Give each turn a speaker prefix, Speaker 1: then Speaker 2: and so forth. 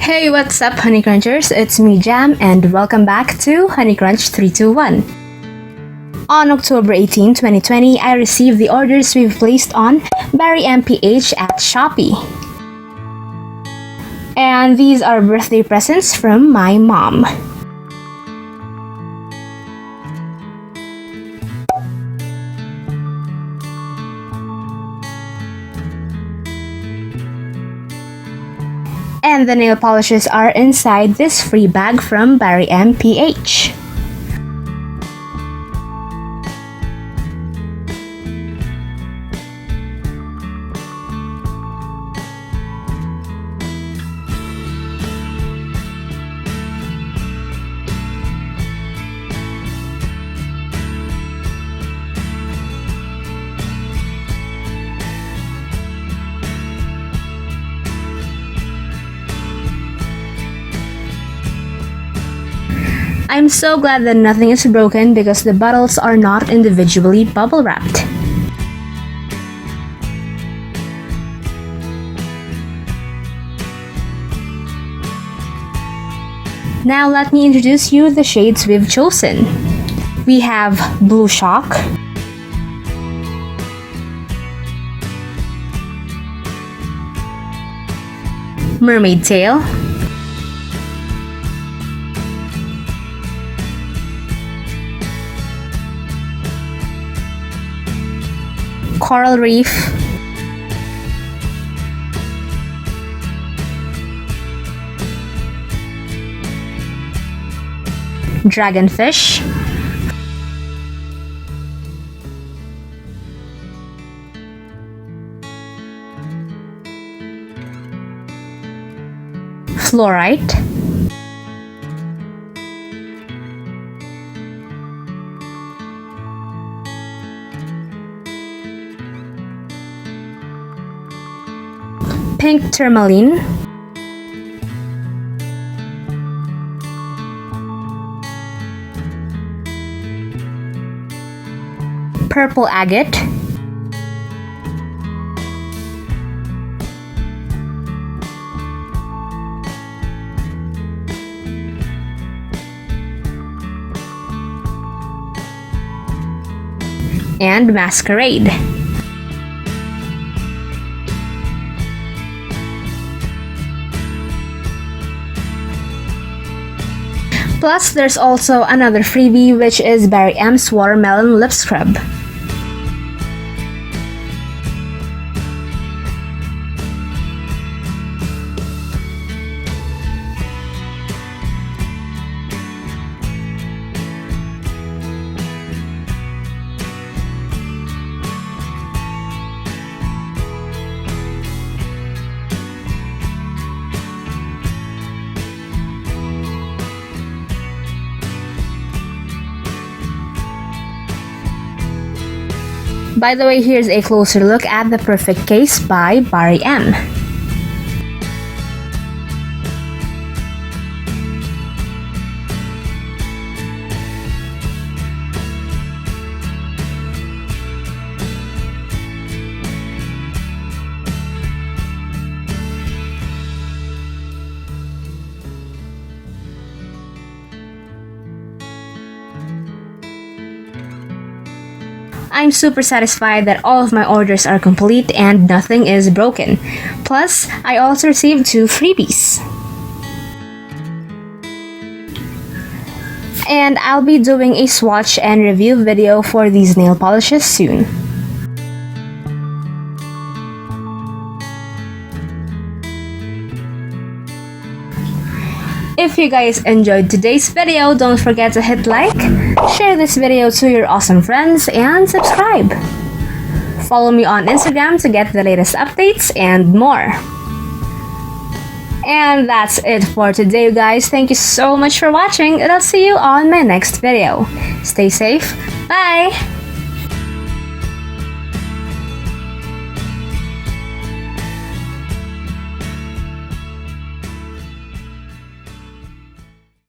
Speaker 1: Hey, what's up, honeycrunchers? It's me, Jham, and welcome back to honeycrunch321. On October 18, 2020, I received the orders we've placed on Barry MPH at Shopee. And these are birthday presents from my mom. And the nail polishes are inside this free bag from Barry MPH. I'm so glad that nothing is broken because the bottles are not individually bubble wrapped. Now let me introduce you the shades we've chosen. We have Blue Shock, Mermaid Tail, Coral Reef, Dragonfish, Fluorite, Pink Tourmaline, Purple Agate, and Masquerade. Plus, there's also another freebie, which is Barry M's Watermelon Lip Scrub. By the way, here's a closer look at the perfect case by Barry M. I'm super satisfied that all of my orders are complete and nothing is broken. Plus, I also received 2 freebies. And I'll be doing a swatch and review video for these nail polishes soon. If you guys enjoyed today's video, don't forget to hit like, share this video to your awesome friends, and subscribe. Follow me on Instagram to get the latest updates and more. And that's it for today, guys. Thank you so much for watching, and I'll see you on my next video. Stay safe. Bye!